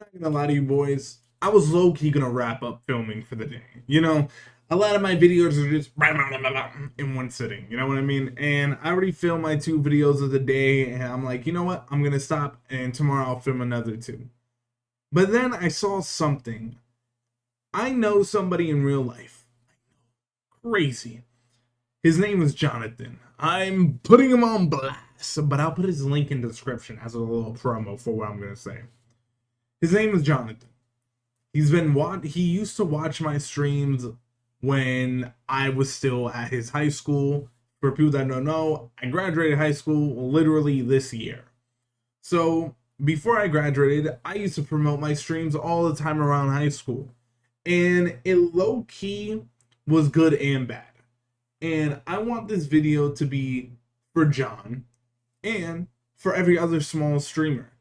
Not gonna lie to you boys, I was low-key gonna wrap up filming for the day. A lot of my videos are just in one sitting, you know what I mean? And I already filmed my 2 videos of the day, and I'm like, you know what? I'm gonna stop, and tomorrow I'll film another 2. But then I saw something. I know somebody in real life. Crazy. His name is Jonathan. I'm putting him on blast, but I'll put his link in the description as a little promo for what I'm gonna say. His name is Jonathan. He used to watch my streams when I was still at his high school. For people that don't know, I graduated high school literally this year. So before I graduated, I used to promote my streams all the time around high school. And it low key was good and bad. And I want this video to be for John and for every other small streamer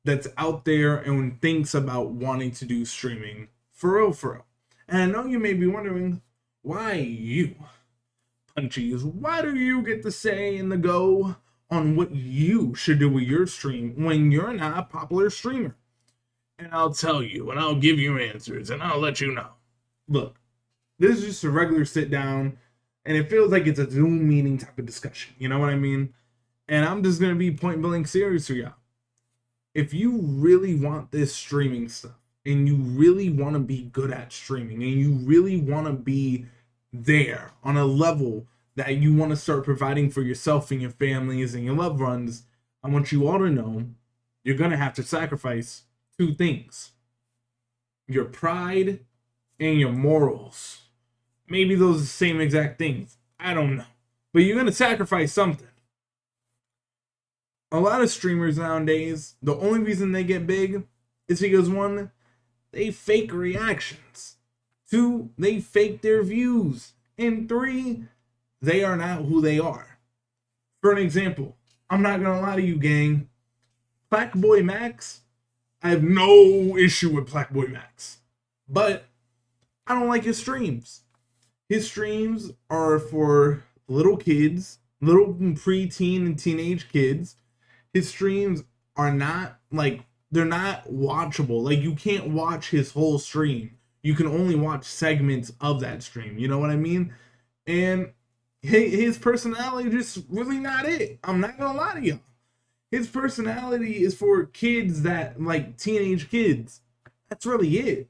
that's out there and thinks about wanting to do streaming for real, for real. And I know you may be wondering, why you, Punchies, why do you get the say and the go on what you should do with your stream when you're not a popular streamer? And I'll tell you, and I'll give you answers, and I'll let you know. Look, this is just a regular sit down, and it feels like it's a Zoom meeting type of discussion, you know what I mean? And I'm just gonna be point blank serious for y'all. If you really want this streaming stuff and you really want to be good at streaming and you really want to be there on a level that you want to start providing for yourself and your families and your loved ones, I want you all to know you're going to have to sacrifice 2 things: your pride and your morals. Maybe those are the same exact things. I don't know. But you're going to sacrifice something. A lot of streamers nowadays, the only reason they get big is because 1, they fake reactions. 2, they fake their views. And 3, they are not who they are. For an example, I'm not gonna lie to you, gang. Blackboy Max, I have no issue with Blackboy Max. But I don't like his streams. His streams are for little kids, little preteen and teenage kids. His streams are not they're not watchable. Like, you can't watch his whole stream. You can only watch segments of that stream. You know what I mean? And his personality just really not it. I'm not gonna lie to y'all. His personality is for kids that like teenage kids. That's really it.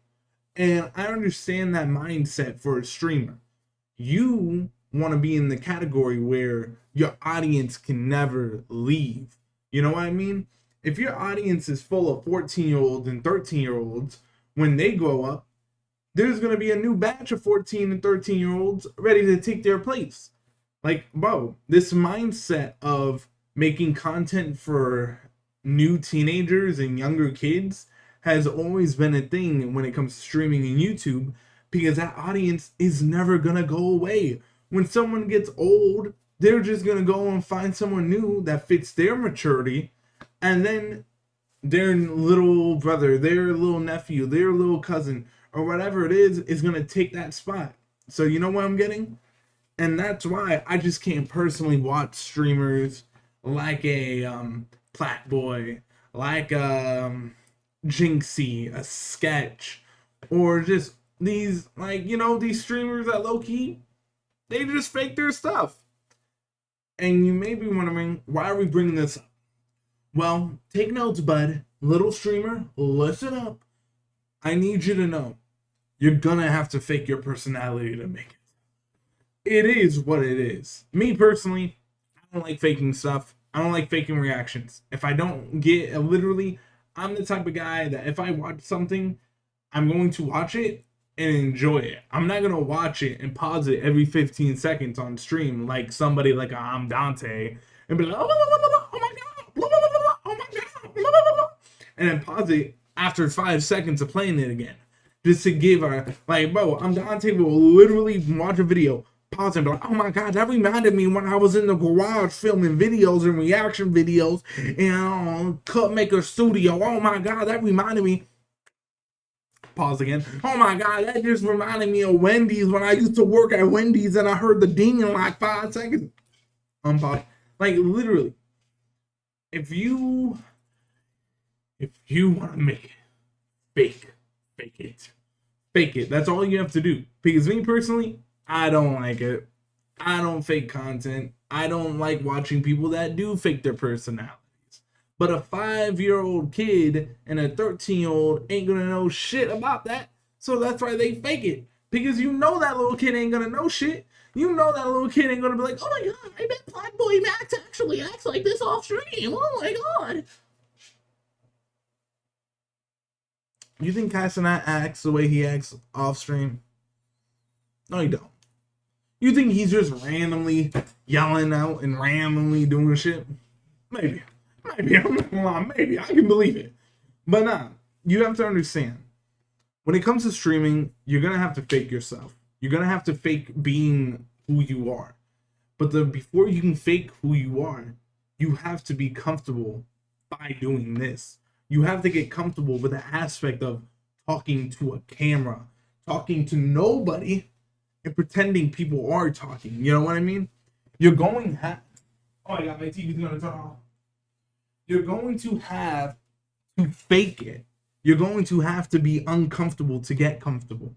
And I understand that mindset for a streamer. You want to be in the category where your audience can never leave. You know what I mean? If your audience is full of 14-year-olds and 13-year-olds, when they grow up, there's going to be a new batch of 14 and 13-year-olds ready to take their place. Like, bro, this mindset of making content for new teenagers and younger kids has always been a thing when it comes to streaming and YouTube, because that audience is never going to go away. When someone gets old, they're just going to go and find someone new that fits their maturity, and then their little brother, their little nephew, their little cousin, or whatever it is going to take that spot. So you know what I'm getting? And that's why I just can't personally watch streamers like a Platboy, like Jinxie, a Sketch, or just these, these streamers that low-key, they just fake their stuff. And you may be wondering, why are we bringing this up? Well, take notes, bud. Little streamer, listen up. I need you to know, you're gonna have to fake your personality to make it. It is what it is. Me personally, I don't like faking stuff. I don't like faking reactions. If I don't get literally, I'm the type of guy that if I watch something, I'm going to watch it and enjoy it. I'm not gonna watch it and pause it every 15 seconds on stream like somebody like I'm Dante and be like, oh my god, oh my god, and then pause it after 5 seconds of playing it again, just to give our bro, I'm Dante will literally watch a video, pause and be like, oh my god, that reminded me when I was in the garage filming videos and reaction videos and Cut Maker Studio. Oh my god, that reminded me. Pause again. Oh my god, that just reminded me of Wendy's when I used to work at Wendy's and I heard the ding in like 5 seconds. Unpause. Like, literally, if you want to make it, fake. Fake it. Fake it. That's all you have to do. Because me personally, I don't like it. I don't fake content. I don't like watching people that do fake their personalities. But a 5-year-old kid and a 13-year-old ain't gonna know shit about that. So that's why they fake it. Because you know that little kid ain't gonna know shit. You know that little kid ain't gonna be like, oh my god, I bet Black Boy Max actually acts like this off stream. Oh my god. You think Kai Cenat acts the way he acts off stream? No, you don't. You think he's just randomly yelling out and randomly doing shit? Maybe. Maybe. I'm not gonna lie. Maybe. I can believe it. But nah, you have to understand. When it comes to streaming, you're going to have to fake yourself. You're going to have to fake being who you are. But before you can fake who you are, you have to be comfortable by doing this. You have to get comfortable with the aspect of talking to a camera, talking to nobody, and pretending people are talking. You know what I mean? You're going to oh my god, my TV's gonna turn off. You're going to have to fake it. You're going to have to be uncomfortable to get comfortable.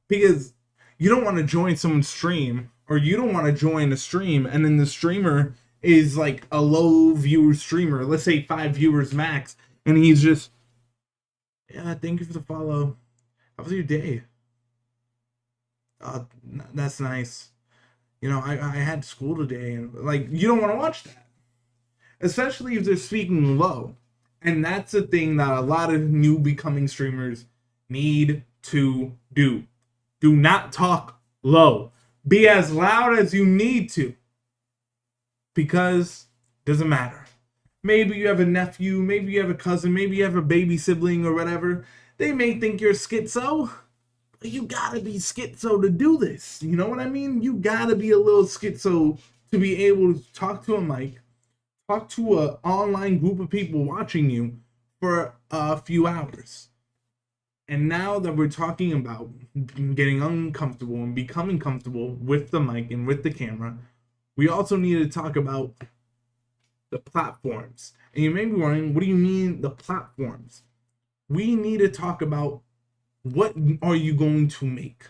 Because you don't want to join someone's stream, or you don't want to join a stream and then the streamer is like a low viewer streamer, let's say 5 viewers max, and he's just, yeah, thank you for the follow. How was your day? That's nice. You know, I had school today, and like, you don't want to watch that. Especially if they're speaking low. And that's the thing that a lot of new becoming streamers need to do. Do not talk low. Be as loud as you need to. Because it doesn't matter. Maybe you have a nephew, maybe you have a cousin, maybe you have a baby sibling or whatever. They may think you're schizo. But you gotta be schizo to do this. You know what I mean? You gotta be a little schizo to be able to talk to a mic, talk to an online group of people watching you for a few hours. And now that we're talking about getting uncomfortable and becoming comfortable with the mic and with the camera, we also need to talk about the platforms. And you may be wondering, what do you mean the platforms? We need to talk about, what are you going to make?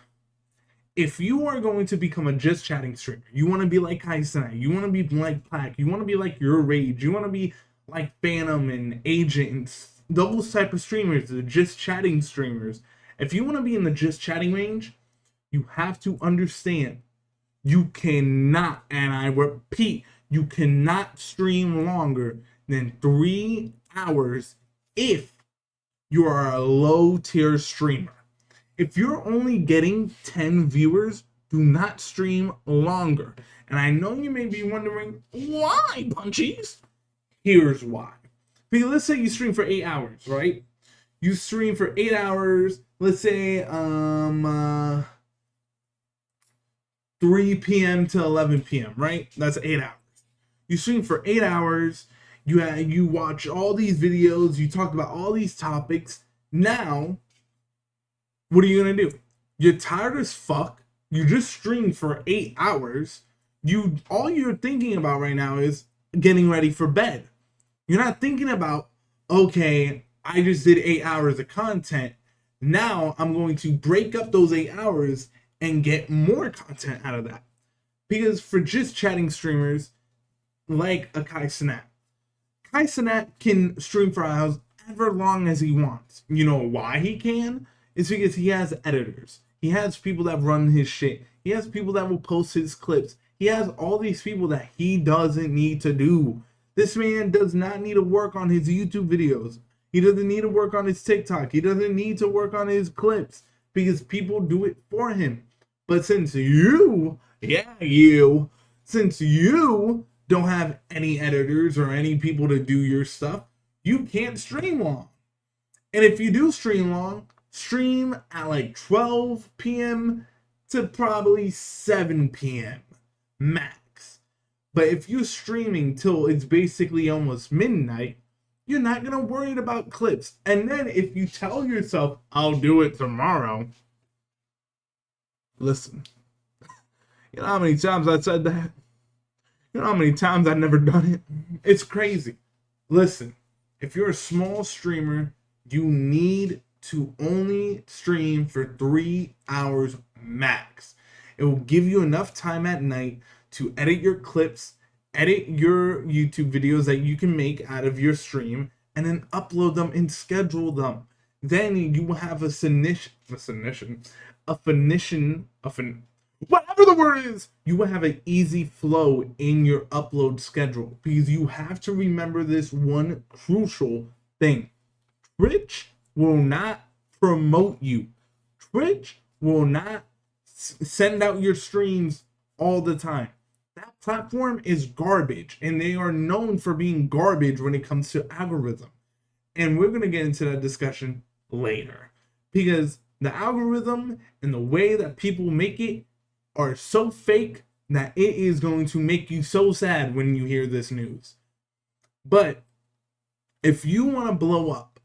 If you are going to become a just chatting streamer, you want to be like Kai Cenat, you want to be like Plaque, you want to be like Your Rage, you want to be like Phantom and Agent and those type of streamers, the just chatting streamers. If you want to be in the just chatting range, you have to understand you cannot, and I repeat, you cannot stream longer than 3 hours if you are a low tier streamer. If you're only getting 10 viewers, do not stream longer. And I know you may be wondering, why, Punchies? Here's why. Because let's say you stream for 8 hours, right? You stream for 8 hours, let's say 3 p.m. to 11 p.m., right? That's 8 hours. You stream for 8 hours, you watch all these videos, you talk about all these topics. Now, what are you gonna do? You're tired as fuck. You just streamed for 8 hours. All you're thinking about right now is getting ready for bed. You're not thinking about, okay, I just did 8 hours of content. Now I'm going to break up those 8 hours and get more content out of that. Because for just chatting streamers like a Kai Cenat, Kai Cenat can stream for however long as he wants. You know why he can? It's because he has editors. He has people that run his shit. He has people that will post his clips. He has all these people that he doesn't need to do. This man does not need to work on his YouTube videos. He doesn't need to work on his TikTok. He doesn't need to work on his clips because people do it for him. But since you don't have any editors or any people to do your stuff, you can't stream long. And if you do stream long, stream at like 12 p.m. to probably 7 p.m. max. But if you're streaming till it's basically almost midnight, you're not going to worry about clips. And then if you tell yourself, I'll do it tomorrow, listen, you know how many times I said that? You know how many times I've never done it? It's crazy. Listen, if you're a small streamer, you need to only stream for 3 hours max. It will give you enough time at night to edit your clips, edit your YouTube videos that you can make out of your stream, and then upload them and schedule them. Then you will have whatever the word is, you will have an easy flow in your upload schedule, because you have to remember this one crucial thing. Twitch will not promote you. Twitch will not send out your streams all the time. That platform is garbage, and they are known for being garbage when it comes to algorithm. And we're going to get into that discussion later, because the algorithm and the way that people make it are so fake that it is going to make you so sad when you hear this news. But if you want to blow up,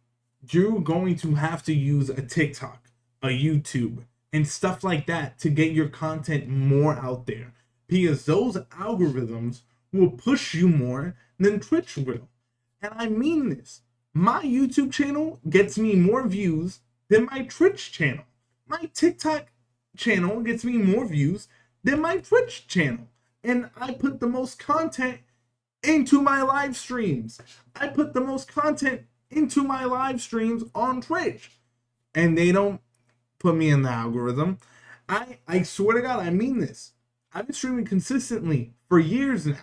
you're going to have to use a TikTok, a YouTube, and stuff like that to get your content more out there, because those algorithms will push you more than Twitch will. And I mean this. My YouTube channel gets me more views than my Twitch channel. My TikTok channel gets me more views than my Twitch channel. And I put the most content into my live streams. I put the most content into my live streams on Twitch. And they don't put me in the algorithm. I swear to God, I mean this. I've been streaming consistently for years now.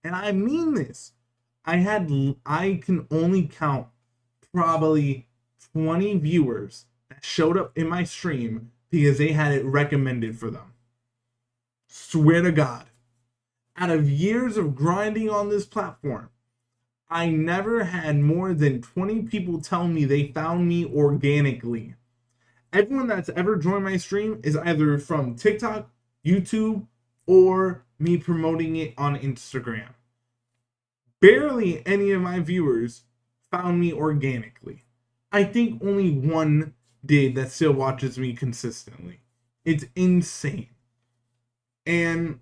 And I mean this. I can only count probably 20 viewers that showed up in my stream because they had it recommended for them. Swear to God. Out of years of grinding on this platform, I never had more than 20 people tell me they found me organically. Everyone that's ever joined my stream is either from TikTok, YouTube, or me promoting it on Instagram. Barely any of my viewers found me organically. I think only one did that still watches me consistently. It's insane. And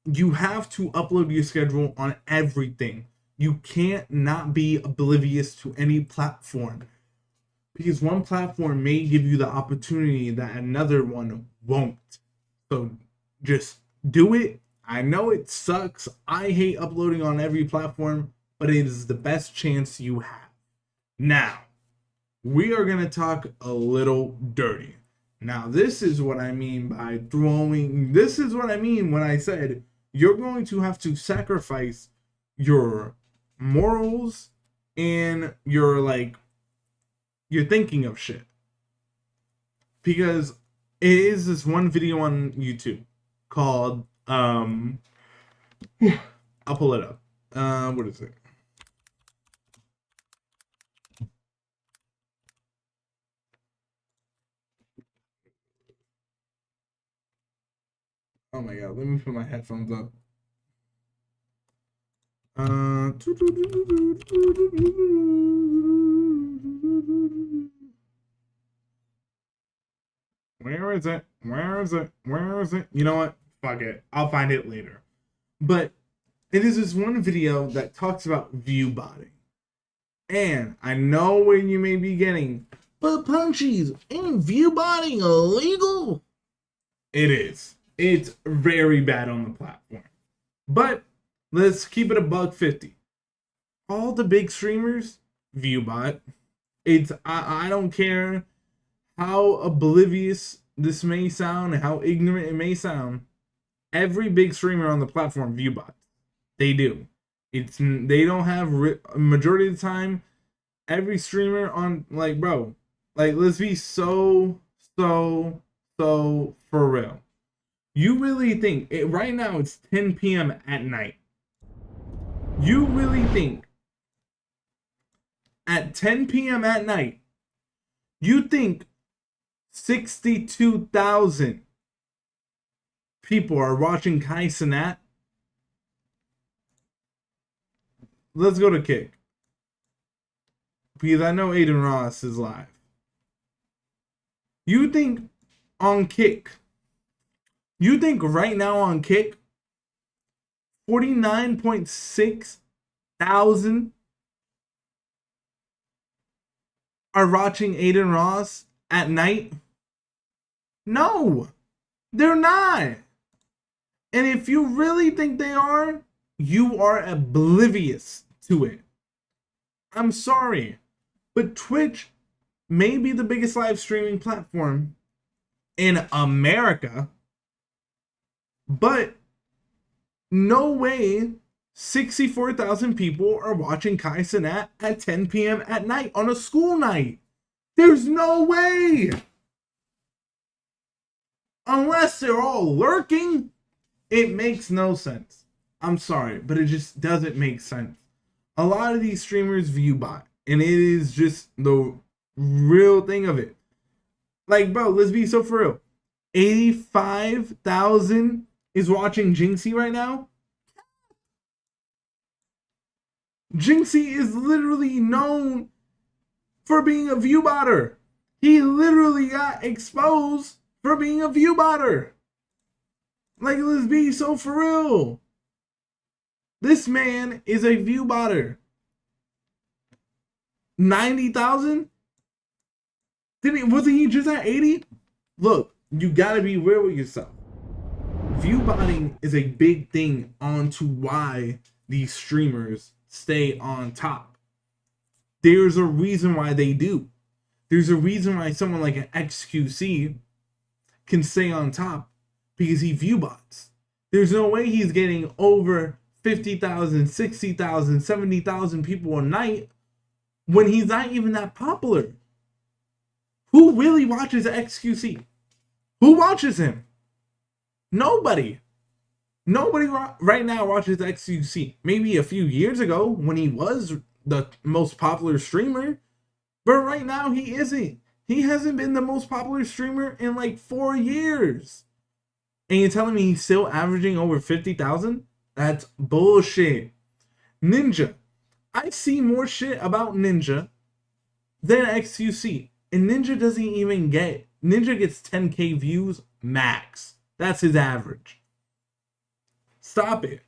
you have to upload your schedule on everything. You can't not be oblivious to any platform, because one platform may give you the opportunity that another one won't. So just do it. I know it sucks. I hate uploading on every platform, but it is the best chance you have. Now, we are going to talk a little dirty. Now, this is what I mean when I said you're going to have to sacrifice your morals and your thinking of shit. Because it is this one video on YouTube called, I'll pull it up. What is it? Oh my God, let me put my headphones up. Where is it? Where is it? Where is it? You know what? Fuck it. I'll find it later. But it is this one video that talks about view botting. And I know where you may be getting, but Punchies, ain't view botting illegal? It is. It's very bad on the platform. But let's keep it $1.50. All the big streamers view bot. I don't care how oblivious this may sound and how ignorant it may sound. Every big streamer on the platform view bots. They do. They don't have majority of the time. Every streamer on let's be so for real. You really think right now it's 10 p.m. at night? You really think at 10 p.m. at night, you think 62,000 people are watching Kai Cenat? Let's go to Kick, because I know Aiden Ross is live. You think on Kick, you think right now on Kick, 49.6 thousand are watching Adin Ross at night? No, they're not. And if you really think they are, you are oblivious to it. I'm sorry, but Twitch may be the biggest live streaming platform in America, but no way 64,000 people are watching Kai Cenat at 10 p.m. at night on a school night. There's no way. Unless they're all lurking, it makes no sense. I'm sorry, but it just doesn't make sense. A lot of these streamers view bot, and it is just the real thing of it. Like, bro, let's be so for real. 85,000 is watching Jinxie right now. Jinxie is literally known for being a view botter. He literally got exposed for being a view botter. Like, let's be so for real. This man is a view botter. 90,000? Wasn't he just at 80? Look, you gotta be real with yourself. View botting is a big thing onto why these streamers stay on top. There's a reason why they do. There's a reason why someone like an XQC can stay on top, because he view bots. There's no way he's getting over 50,000, 60,000, 70,000 people a night when he's not even that popular. Who really watches XQC? Who watches him? Nobody. Nobody right now watches XQC. Maybe a few years ago when he was the most popular streamer, but right now he isn't. He hasn't been the most popular streamer in like 4 years. And you're telling me he's still averaging over 50,000? That's bullshit. Ninja. I see more shit about Ninja than XQC. And Ninja doesn't even get... Ninja gets 10k views max. That's his average. Stop it.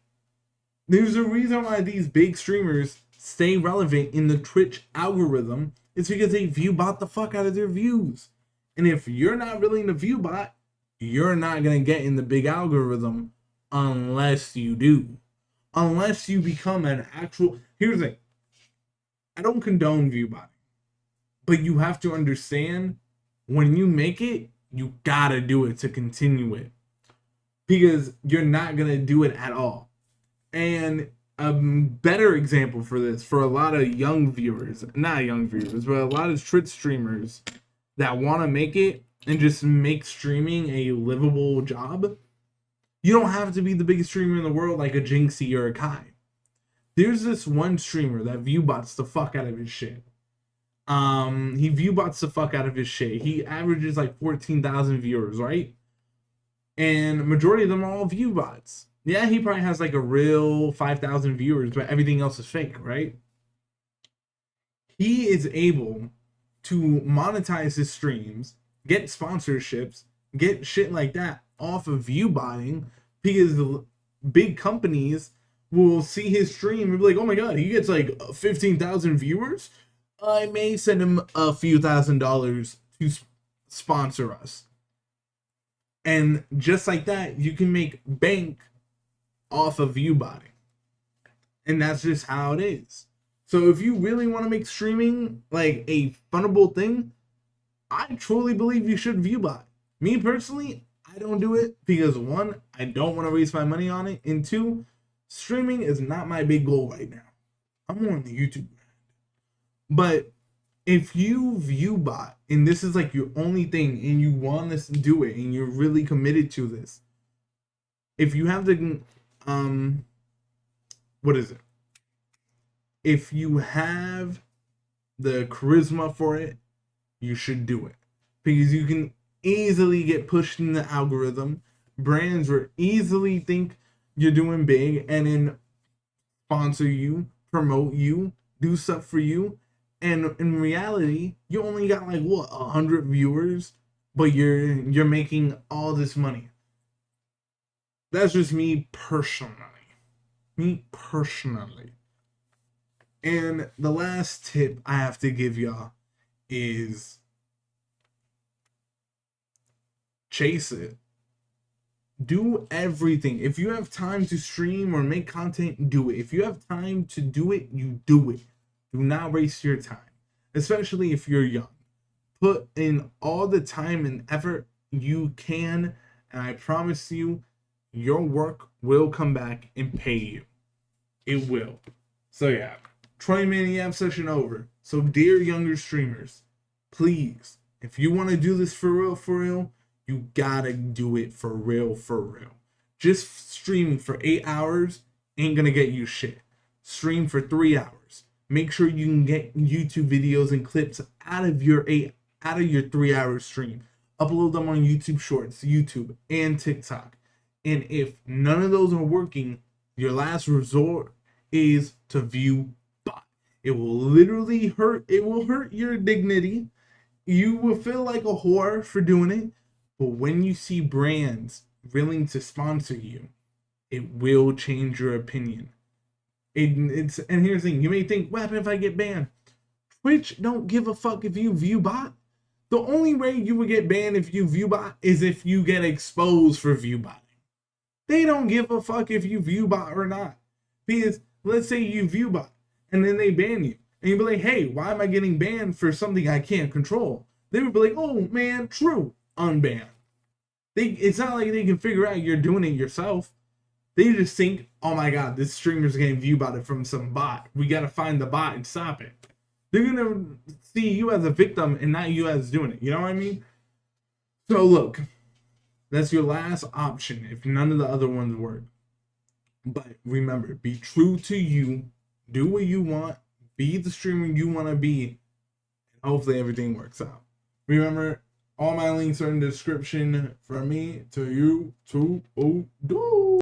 There's a reason why these big streamers stay relevant in the Twitch algorithm. It's because they view bot the fuck out of their views. And if you're not willing to view bot, you're not going to get in the big algorithm unless you do. Unless you become an actual... Here's the thing. I don't condone view botting. But you have to understand, when you make it, you gotta do it to continue it. Because you're not going to do it at all. And a better example for this, for a lot of young viewers, not young viewers, but a lot of Twitch streamers that want to make it and just make streaming a livable job, you don't have to be the biggest streamer in the world like a Jinxie or a Kai. There's this one streamer that view bots the fuck out of his shit. He view bots the fuck out of his shit. He averages like 14,000 viewers, right? And majority of them are all view bots. Yeah, he probably has like a real 5,000 viewers, but everything else is fake, right? He is able to monetize his streams, get sponsorships, get shit like that off of view botting, because the big companies will see his stream and be like, oh my god, he gets like 15,000 viewers. I may send him a few $1,000s to sponsor us. And just like that, you can make bank off of view botting. And that's just how it is. So if you really want to make streaming like a funnable thing, I truly believe you should view bot. Me personally, I don't do it because one, I don't want to waste my money on it. And two, streaming is not my big goal right now. I'm more on the YouTube. But if you view bot and this is like your only thing and you want to do it and you're really committed to this, if you have the what is it? If you have the charisma for it, you should do it, because you can easily get pushed in the algorithm. Brands will easily think you're doing big and then sponsor you, promote you, do stuff for you. And in reality, you only got like what, 100 viewers, but you're making all this money. That's just me personally. Me personally. And the last tip I have to give y'all is chase it. Do everything. If you have time to stream or make content, do it. If you have time to do it, you do it. Do not waste your time, especially if you're young. Put in all the time and effort you can, and I promise you, your work will come back and pay you. It will. So yeah, 20-minute yap session over. So dear younger streamers, please, if you want to do this for real, you gotta do it for real. Just streaming for 8 hours ain't gonna get you shit. Stream for 3 hours. Make sure you can get YouTube videos and clips out of your 3-hour stream. Upload them on YouTube Shorts, YouTube, and TikTok. And if none of those are working, your last resort is to view bot. It will literally hurt. It will hurt your dignity. You will feel like a whore for doing it. But when you see brands willing to sponsor you, it will change your opinion. And here's the thing. You may think, what happens if I get banned? Twitch don't give a fuck if you view bot. The only way you would get banned if you view bot is if you get exposed for view botting. They don't give a fuck if you view bot or not. Because let's say you view bot and then they ban you. And you'd be like, hey, why am I getting banned for something I can't control? They would be like, oh man, true, unban. It's not like they can figure out you're doing it yourself. They just think, oh my god, this streamer's getting view botted from some bot. We gotta find the bot and stop it. They're gonna see you as a victim and not you as doing it. You know what I mean? So look, that's your last option if none of the other ones work. But remember, be true to you. Do what you want. Be the streamer you want to be. And hopefully everything works out. Remember, all my links are in the description from me to you to do.